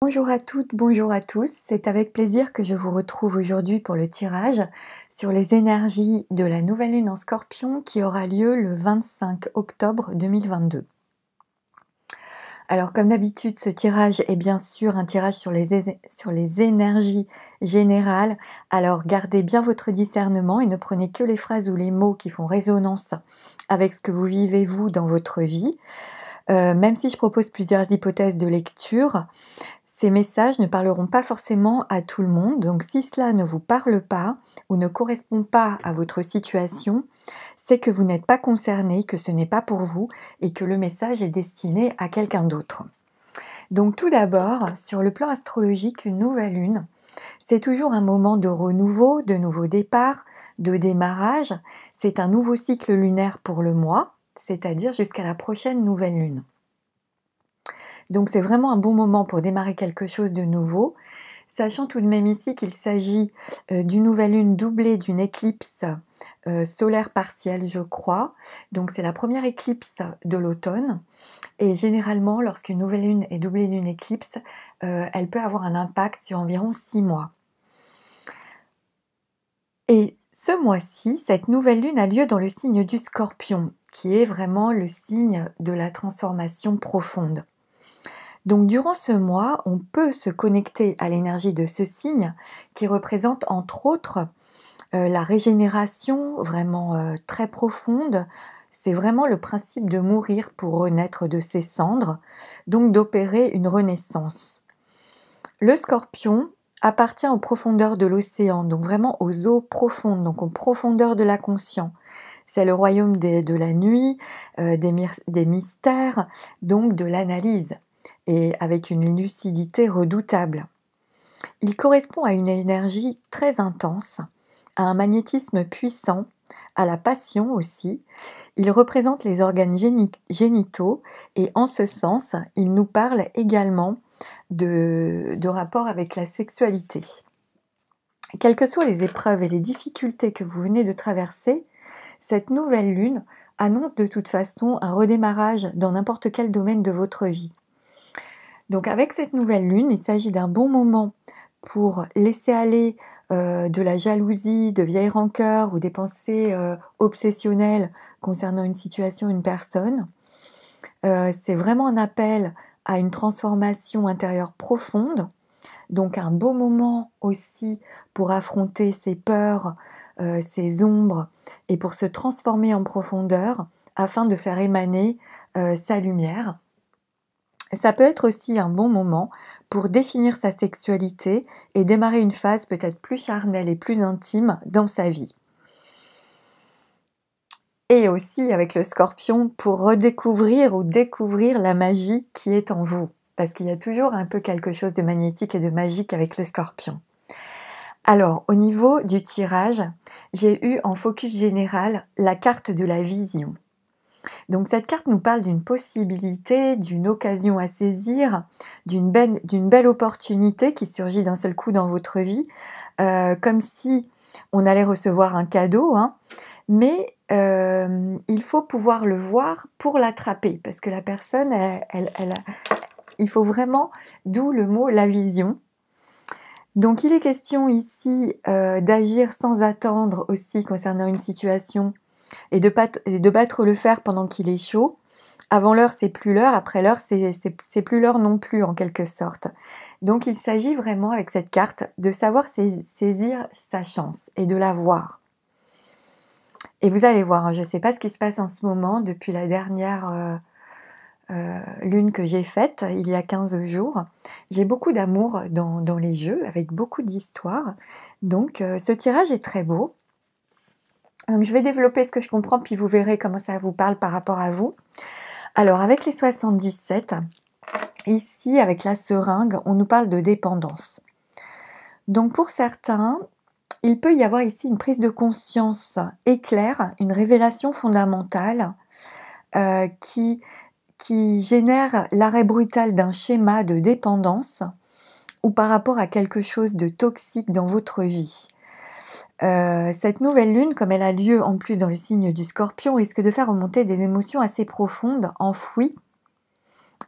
Bonjour à toutes, bonjour à tous. C'est avec plaisir que je vous retrouve aujourd'hui pour le tirage sur les énergies de la nouvelle lune en Scorpion qui aura lieu le 25 octobre 2022. Alors comme d'habitude, ce tirage est bien sûr un tirage sur les énergies générales. Alors gardez bien votre discernement et ne prenez que les phrases ou les mots qui font résonance avec ce que vous vivez vous dans votre vie. Même si je propose plusieurs hypothèses de lecture, ces messages ne parleront pas forcément à tout le monde, donc si cela ne vous parle pas ou ne correspond pas à votre situation, c'est que vous n'êtes pas concerné, que ce n'est pas pour vous et que le message est destiné à quelqu'un d'autre. Donc tout d'abord, sur le plan astrologique, une nouvelle lune, c'est toujours un moment de renouveau, de nouveau départ, de démarrage. C'est un nouveau cycle lunaire pour le mois, c'est-à-dire jusqu'à la prochaine nouvelle lune. Donc c'est vraiment un bon moment pour démarrer quelque chose de nouveau, sachant tout de même ici qu'il s'agit d'une nouvelle lune doublée d'une éclipse solaire partielle, je crois. Donc c'est la première éclipse de l'automne. Et généralement, lorsqu'une nouvelle lune est doublée d'une éclipse, elle peut avoir un impact sur environ 6 mois. Et ce mois-ci, cette nouvelle lune a lieu dans le signe du Scorpion, qui est vraiment le signe de la transformation profonde. Donc durant ce mois, on peut se connecter à l'énergie de ce signe qui représente entre autres la régénération vraiment très profonde. C'est vraiment le principe de mourir pour renaître de ses cendres, donc d'opérer une renaissance. Le Scorpion appartient aux profondeurs de l'océan, donc vraiment aux eaux profondes, donc aux profondeurs de la conscience. C'est le royaume de la nuit, des mystères, donc de l'analyse, et avec une lucidité redoutable. Il correspond à une énergie très intense, à un magnétisme puissant, à la passion aussi. Il représente les organes génitaux et en ce sens, il nous parle également de rapport avec la sexualité. Quelles que soient les épreuves et les difficultés que vous venez de traverser, cette nouvelle lune annonce de toute façon un redémarrage dans n'importe quel domaine de votre vie. Donc avec cette nouvelle lune, il s'agit d'un bon moment pour laisser aller de la jalousie, de vieilles rancœurs ou des pensées obsessionnelles concernant une situation, une personne. C'est vraiment un appel à une transformation intérieure profonde. Donc un beau moment aussi pour affronter ses peurs, ses ombres et pour se transformer en profondeur afin de faire émaner sa lumière. Ça peut être aussi un bon moment pour définir sa sexualité et démarrer une phase peut-être plus charnelle et plus intime dans sa vie. Et aussi avec le Scorpion pour redécouvrir ou découvrir la magie qui est en vous. Parce qu'il y a toujours un peu quelque chose de magnétique et de magique avec le Scorpion. Alors, au niveau du tirage, j'ai eu en focus général la carte de la vision. Donc cette carte nous parle d'une possibilité, d'une occasion à saisir, d'une belle opportunité qui surgit d'un seul coup dans votre vie, comme si on allait recevoir un cadeau, hein, mais il faut pouvoir le voir pour l'attraper, parce que la personne, il faut vraiment, d'où le mot la vision. Donc il est question ici d'agir sans attendre aussi concernant une situation et de battre le fer pendant qu'il est chaud. Avant l'heure, c'est plus l'heure, après l'heure, c'est plus l'heure non plus en quelque sorte. Donc il s'agit vraiment avec cette carte de savoir saisir sa chance et de la voir. Et vous allez voir, hein, je ne sais pas ce qui se passe en ce moment depuis la dernière lune que j'ai faite il y a 15 jours. J'ai beaucoup d'amour dans les jeux, avec beaucoup d'histoires. Donc ce tirage est très beau. Donc je vais développer ce que je comprends, puis vous verrez comment ça vous parle par rapport à vous. Alors avec les 77, ici avec la seringue, on nous parle de dépendance. Donc pour certains, il peut y avoir ici une prise de conscience éclair, une révélation fondamentale qui génère l'arrêt brutal d'un schéma de dépendance ou par rapport à quelque chose de toxique dans votre vie. Cette nouvelle lune, comme elle a lieu en plus dans le signe du Scorpion, risque de faire remonter des émotions assez profondes, enfouies,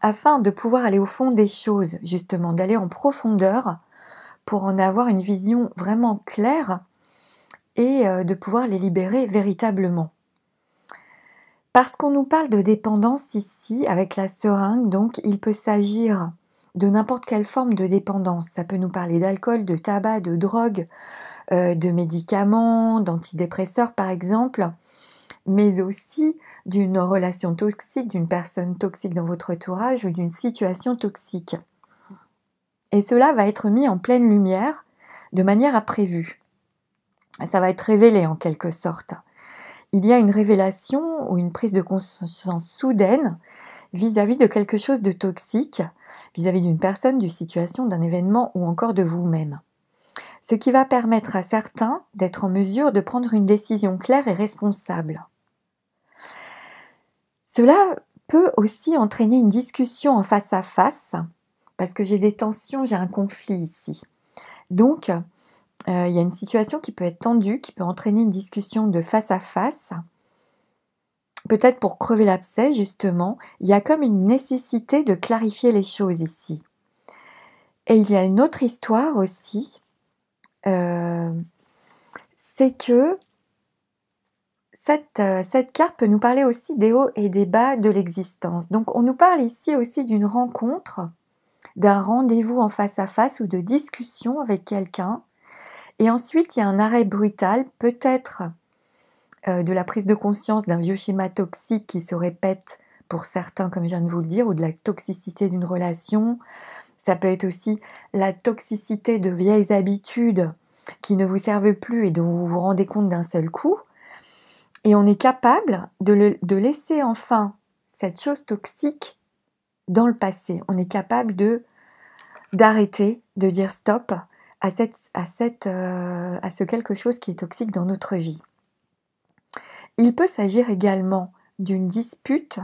afin de pouvoir aller au fond des choses, justement, d'aller en profondeur pour en avoir une vision vraiment claire et de pouvoir les libérer véritablement. Parce qu'on nous parle de dépendance ici, avec la seringue, donc il peut s'agir de n'importe quelle forme de dépendance. Ça peut nous parler d'alcool, de tabac, de drogue, de médicaments, d'antidépresseurs par exemple, mais aussi d'une relation toxique, d'une personne toxique dans votre entourage ou d'une situation toxique. Et cela va être mis en pleine lumière de manière imprévue. Ça va être révélé en quelque sorte. Il y a une révélation ou une prise de conscience soudaine vis-à-vis de quelque chose de toxique, vis-à-vis d'une personne, d'une situation, d'un événement ou encore de vous-même. Ce qui va permettre à certains d'être en mesure de prendre une décision claire et responsable. Cela peut aussi entraîner une discussion en face à face, parce que j'ai des tensions, j'ai un conflit ici. Donc, il y a une situation qui peut être tendue, qui peut entraîner une discussion de face à face. Peut-être pour crever l'abcès, justement, il y a comme une nécessité de clarifier les choses ici. Et il y a une autre histoire aussi, c'est que cette carte peut nous parler aussi des hauts et des bas de l'existence. Donc on nous parle ici aussi d'une rencontre, d'un rendez-vous en face à face ou de discussion avec quelqu'un. Et ensuite, il y a un arrêt brutal, peut-être de la prise de conscience d'un vieux schéma toxique qui se répète pour certains, comme je viens de vous le dire, ou de la toxicité d'une relation. Ça peut être aussi la toxicité de vieilles habitudes qui ne vous servent plus et dont vous vous rendez compte d'un seul coup. Et on est capable de laisser enfin cette chose toxique dans le passé. On est capable d'arrêter, de dire stop à ce quelque chose qui est toxique dans notre vie. Il peut s'agir également d'une dispute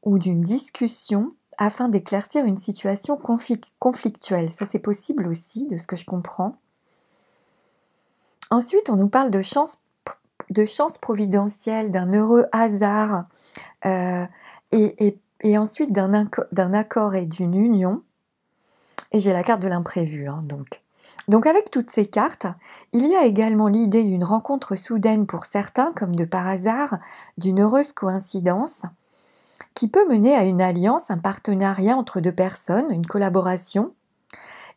ou d'une discussion afin d'éclaircir une situation conflictuelle. Ça, c'est possible aussi, de ce que je comprends. Ensuite, on nous parle de chance providentielle, d'un heureux hasard, et ensuite d'un accord et d'une union. Et j'ai la carte de l'imprévu, donc. Donc avec toutes ces cartes, il y a également l'idée d'une rencontre soudaine pour certains, comme de par hasard, d'une heureuse coïncidence, qui peut mener à une alliance, un partenariat entre deux personnes, une collaboration.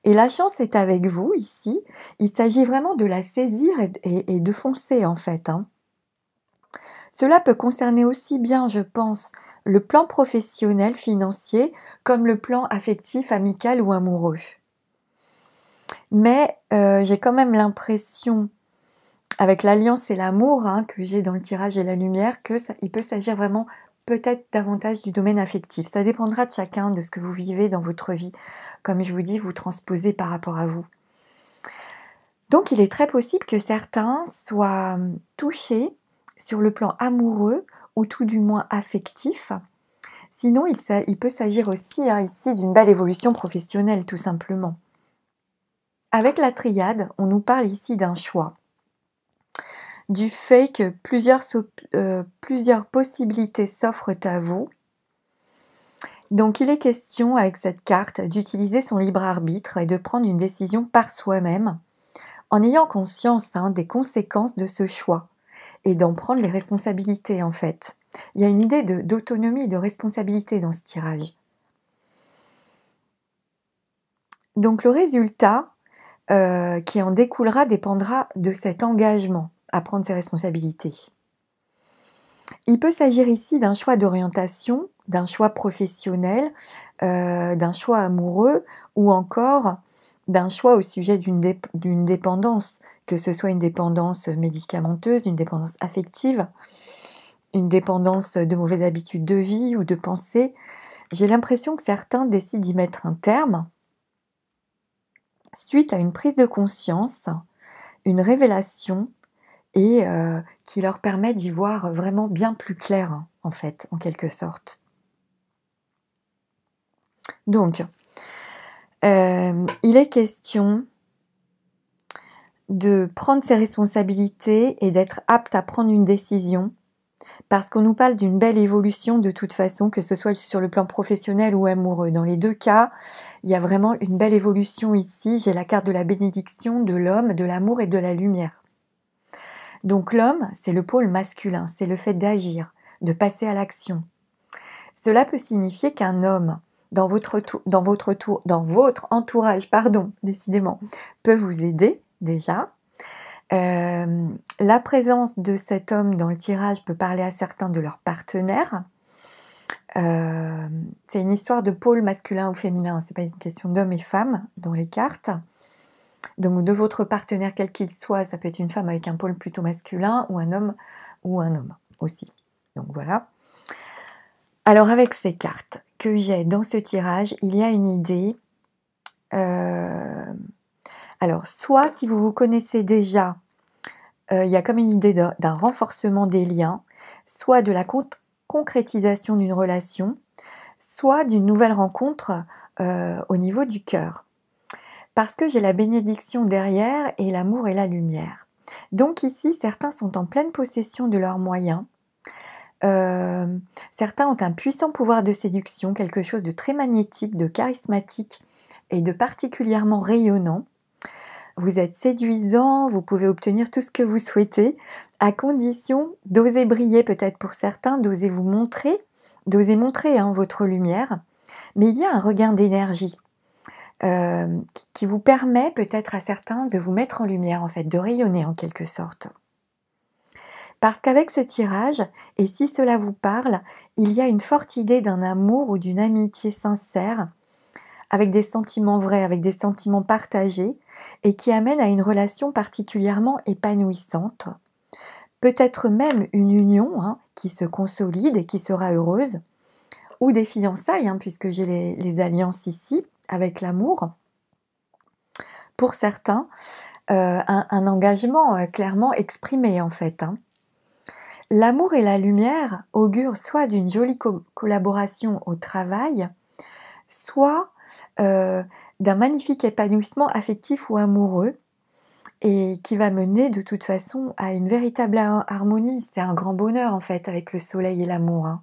Et la chance est avec vous ici. Il s'agit vraiment de la saisir et de foncer en fait. Cela peut concerner aussi bien, je pense, le plan professionnel, financier, comme le plan affectif, amical ou amoureux. Mais j'ai quand même l'impression, avec l'alliance et l'amour que j'ai dans le tirage et la lumière, qu'il peut s'agir vraiment peut-être davantage du domaine affectif. Ça dépendra de chacun, de ce que vous vivez dans votre vie. Comme je vous dis, vous transposez par rapport à vous. Donc il est très possible que certains soient touchés sur le plan amoureux ou tout du moins affectif. Sinon, il peut s'agir aussi ici d'une belle évolution professionnelle, tout simplement. Avec la triade, on nous parle ici d'un choix. Du fait que plusieurs possibilités s'offrent à vous. Donc il est question avec cette carte d'utiliser son libre arbitre et de prendre une décision par soi-même en ayant conscience des conséquences de ce choix et d'en prendre les responsabilités en fait. Il y a une idée d'autonomie et de responsabilité dans ce tirage. Donc le résultat qui en découlera dépendra de cet engagement à prendre ses responsabilités. Il peut s'agir ici d'un choix d'orientation, d'un choix professionnel, d'un choix amoureux ou encore d'un choix au sujet d'une dépendance, que ce soit une dépendance médicamenteuse, une dépendance affective, une dépendance de mauvaises habitudes de vie ou de pensée. J'ai l'impression que certains décident d'y mettre un terme suite à une prise de conscience, une révélation et qui leur permet d'y voir vraiment bien plus clair, en fait, en quelque sorte. Donc, il est question de prendre ses responsabilités et d'être apte à prendre une décision parce qu'on nous parle d'une belle évolution de toute façon, que ce soit sur le plan professionnel ou amoureux. Dans les deux cas, il y a vraiment une belle évolution ici. J'ai la carte de la bénédiction, de l'homme, de l'amour et de la lumière. Donc l'homme, c'est le pôle masculin, c'est le fait d'agir, de passer à l'action. Cela peut signifier qu'un homme, dans votre entourage, décidément, peut vous aider déjà. La présence de cet homme dans le tirage peut parler à certains de leurs partenaires. C'est une histoire de pôle masculin ou féminin, c'est pas une question d'homme et femme dans les cartes. Donc de votre partenaire quel qu'il soit, ça peut être une femme avec un pôle plutôt masculin ou un homme aussi. Donc voilà. Alors avec ces cartes que j'ai dans ce tirage, il y a une idée. Alors soit si vous vous connaissez déjà, il y a comme une idée d'un renforcement des liens, soit de la concrétisation d'une relation, soit d'une nouvelle rencontre au niveau du cœur. Parce que j'ai la bénédiction derrière et l'amour et la lumière. Donc ici, certains sont en pleine possession de leurs moyens. Certains ont un puissant pouvoir de séduction, quelque chose de très magnétique, de charismatique et de particulièrement rayonnant. Vous êtes séduisant, vous pouvez obtenir tout ce que vous souhaitez, à condition d'oser briller peut-être pour certains, d'oser vous montrer, d'oser montrer votre lumière. Mais il y a un regain d'énergie qui vous permet peut-être à certains de vous mettre en lumière, en fait, de rayonner en quelque sorte. Parce qu'avec ce tirage, et si cela vous parle, il y a une forte idée d'un amour ou d'une amitié sincère, avec des sentiments vrais, avec des sentiments partagés, et qui amène à une relation particulièrement épanouissante. Peut-être même une union qui se consolide et qui sera heureuse, ou des fiançailles, puisque j'ai les alliances ici, avec l'amour. Pour certains, un engagement clairement exprimé en fait. L'amour et la lumière augurent soit d'une jolie collaboration au travail, soit d'un magnifique épanouissement affectif ou amoureux, et qui va mener de toute façon à une véritable harmonie. C'est un grand bonheur en fait avec le soleil et l'amour.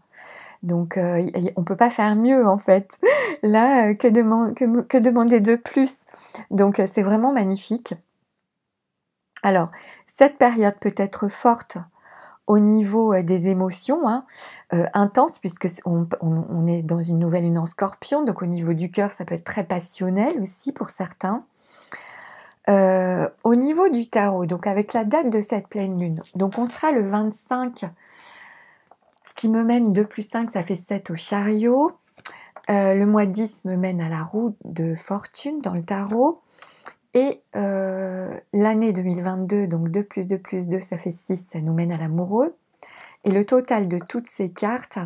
Donc on ne peut pas faire mieux en fait. Là, que demander de plus? Donc c'est vraiment magnifique. Alors, cette période peut être forte au niveau des émotions, intense, puisque on est dans une nouvelle lune en Scorpion, donc au niveau du cœur, ça peut être très passionnel aussi pour certains. Au niveau du tarot, donc avec la date de cette pleine lune, donc on sera le 25, ce qui me mène 2 plus 5, ça fait 7 au chariot. Le mois 10 me mène à la roue de fortune dans le tarot. Et l'année 2022, donc 2 plus 2 plus 2, ça fait 6, ça nous mène à l'amoureux. Et le total de toutes ces cartes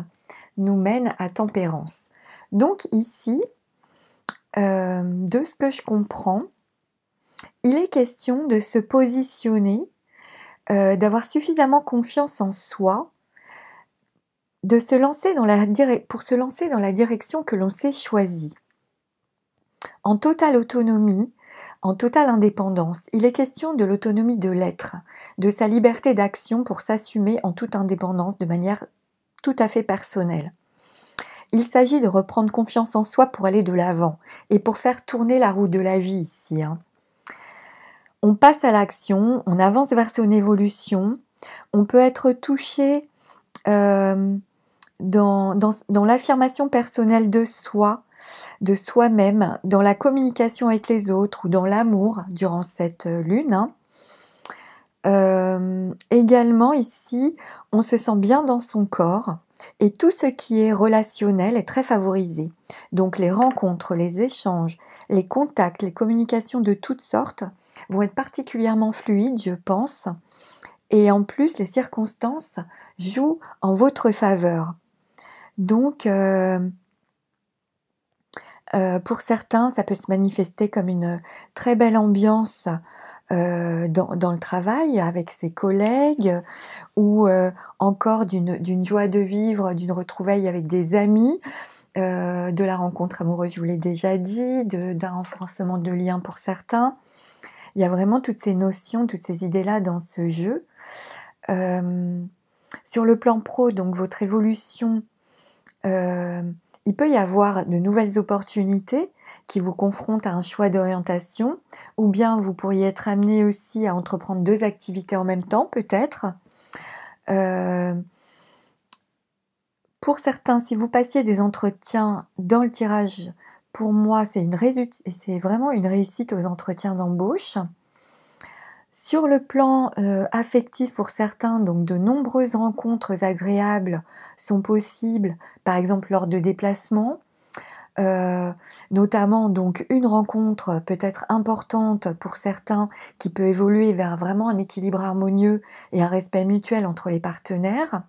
nous mène à tempérance. Donc ici, de ce que je comprends, il est question de se positionner, d'avoir suffisamment confiance en soi, de se lancer pour se lancer dans la direction que l'on s'est choisie. En totale autonomie, en totale indépendance, il est question de l'autonomie de l'être, de sa liberté d'action pour s'assumer en toute indépendance de manière tout à fait personnelle. Il s'agit de reprendre confiance en soi pour aller de l'avant et pour faire tourner la roue de la vie ici. On passe à l'action, on avance vers son évolution, on peut être touché dans l'affirmation personnelle de soi, de soi-même, dans la communication avec les autres ou dans l'amour durant cette lune. Également ici, on se sent bien dans son corps et tout ce qui est relationnel est très favorisé. Donc les rencontres, les échanges, les contacts, les communications de toutes sortes vont être particulièrement fluides, je pense. Et en plus, les circonstances jouent en votre faveur. Donc, pour certains, ça peut se manifester comme une très belle ambiance dans le travail avec ses collègues ou encore d'une joie de vivre, d'une retrouvaille avec des amis, de la rencontre amoureuse, je vous l'ai déjà dit, d'un renforcement de liens pour certains. Il y a vraiment toutes ces notions, toutes ces idées-là dans ce jeu. Sur le plan pro, donc votre évolution, il peut y avoir de nouvelles opportunités qui vous confrontent à un choix d'orientation, ou bien vous pourriez être amené aussi à entreprendre 2 activités en même temps peut-être. Pour certains, si vous passiez des entretiens dans le tirage, pour moi c'est vraiment une réussite aux entretiens d'embauche. Sur le plan, affectif pour certains, donc de nombreuses rencontres agréables sont possibles, par exemple lors de déplacements, notamment donc une rencontre peut-être importante pour certains qui peut évoluer vers vraiment un équilibre harmonieux et un respect mutuel entre les partenaires.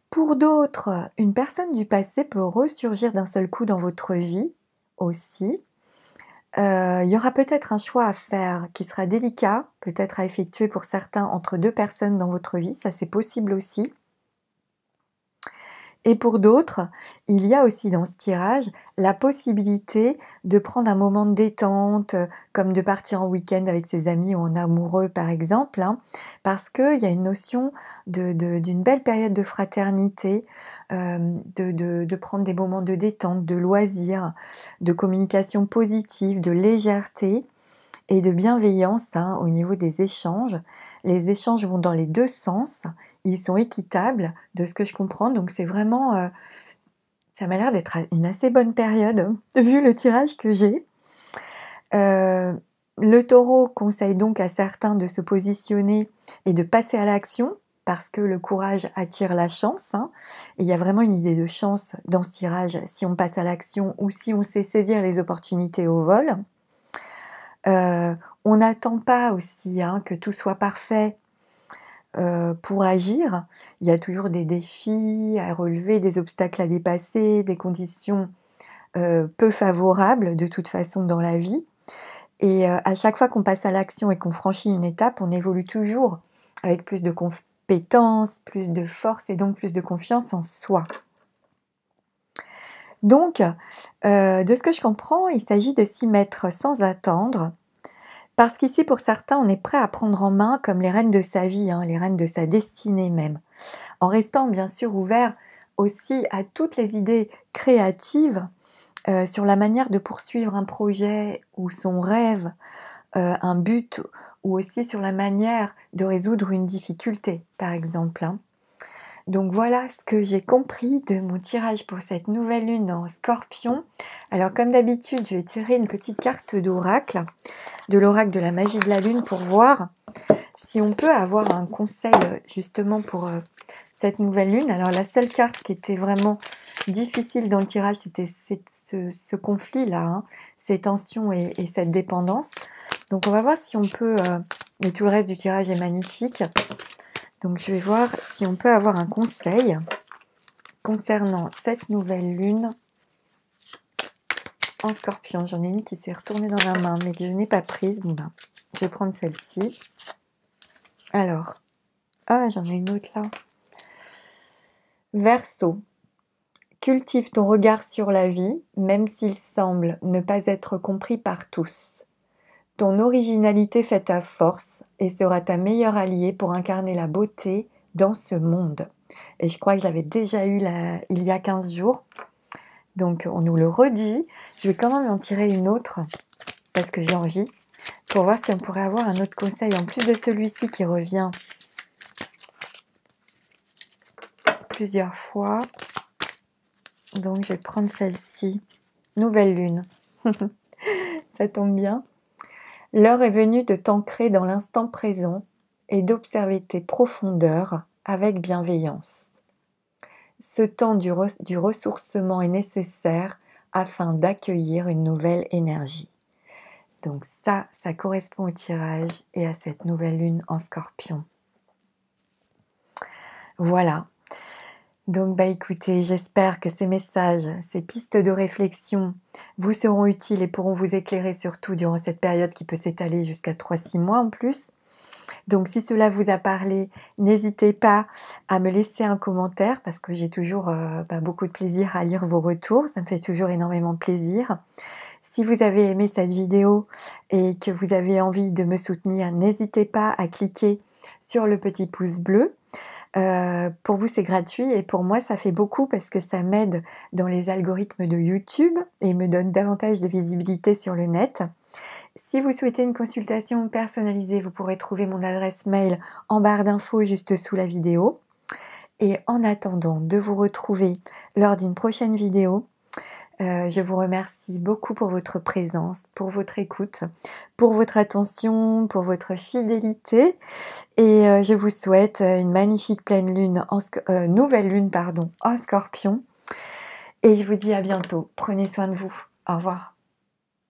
Pour d'autres, une personne du passé peut ressurgir d'un seul coup dans votre vie aussi. Il y aura peut-être un choix à faire qui sera délicat, peut-être à effectuer pour certains entre 2 personnes dans votre vie, ça c'est possible aussi. Et pour d'autres, il y a aussi dans ce tirage la possibilité de prendre un moment de détente, comme de partir en week-end avec ses amis ou en amoureux par exemple, hein, parce qu'il y a une notion d'une belle période de fraternité, de prendre des moments de détente, de loisirs, de communication positive, de légèreté et de bienveillance, hein, au niveau des échanges. Les échanges vont dans les 2 sens, ils sont équitables de ce que je comprends, donc c'est vraiment, ça m'a l'air d'être une assez bonne période, vu le tirage que j'ai. Le Taureau conseille donc à certains de se positionner et de passer à l'action, parce que le courage attire la chance, hein, et il y a vraiment une idée de chance dans ce tirage si on passe à l'action ou si on sait saisir les opportunités au vol. On n'attend pas aussi, hein, que tout soit parfait pour agir. Il y a toujours des défis à relever, des obstacles à dépasser, des conditions peu favorables de toute façon dans la vie. Et à chaque fois qu'on passe à l'action et qu'on franchit une étape, on évolue toujours avec plus de compétences, plus de force et donc plus de confiance en soi. Donc, de ce que je comprends, il s'agit de s'y mettre sans attendre. Parce qu'ici, pour certains, on est prêt à prendre en main comme les rênes de sa vie, hein, les rênes de sa destinée même, en restant bien sûr ouvert aussi à toutes les idées créatives sur la manière de poursuivre un projet ou son rêve, un but, ou aussi sur la manière de résoudre une difficulté, par exemple, hein. Donc voilà ce que j'ai compris de mon tirage pour cette nouvelle lune en Scorpion. Alors comme d'habitude, je vais tirer une petite carte d'oracle, de l'oracle de la magie de la lune, pour voir si on peut avoir un conseil justement pour cette nouvelle lune. Alors la seule carte qui était vraiment difficile dans le tirage, c'était ce conflit-là, hein, ces tensions et cette dépendance. Donc on va voir si on peut, mais tout le reste du tirage est magnifique. Donc je vais voir si on peut avoir un conseil concernant cette nouvelle lune en Scorpion. J'en ai une qui s'est retournée dans ma main mais que je n'ai pas prise. Bon ben, je vais prendre celle-ci. Alors, j'en ai une autre là. Verseau. Cultive ton regard sur la vie, même s'il semble ne pas être compris par tous. Ton originalité fait ta force et sera ta meilleure alliée pour incarner la beauté dans ce monde. Et je crois que je l'avais déjà eu il y a 15 jours. Donc on nous le redit. Je vais quand même en tirer une autre parce que j'ai envie, pour voir si on pourrait avoir un autre conseil en plus de celui-ci qui revient plusieurs fois. Donc je vais prendre celle-ci. Nouvelle lune. Ça tombe bien. L'heure est venue de t'ancrer dans l'instant présent et d'observer tes profondeurs avec bienveillance. Ce temps du ressourcement est nécessaire afin d'accueillir une nouvelle énergie. Donc ça correspond au tirage et à cette nouvelle lune en Scorpion. Voilà. Donc écoutez, j'espère que ces messages, ces pistes de réflexion vous seront utiles et pourront vous éclairer surtout durant cette période qui peut s'étaler jusqu'à 3-6 mois en plus. Donc si cela vous a parlé, n'hésitez pas à me laisser un commentaire parce que j'ai toujours beaucoup de plaisir à lire vos retours, ça me fait toujours énormément plaisir. Si vous avez aimé cette vidéo et que vous avez envie de me soutenir, n'hésitez pas à cliquer sur le petit pouce bleu, Pour vous, c'est gratuit et pour moi, ça fait beaucoup parce que ça m'aide dans les algorithmes de YouTube et me donne davantage de visibilité sur le net. Si vous souhaitez une consultation personnalisée, vous pourrez trouver mon adresse mail en barre d'infos juste sous la vidéo. Et en attendant de vous retrouver lors d'une prochaine vidéo, je vous remercie beaucoup pour votre présence, pour votre écoute, pour votre attention, pour votre fidélité et je vous souhaite une magnifique pleine lune nouvelle lune pardon, en Scorpion et je vous dis à bientôt. Prenez soin de vous. Au revoir.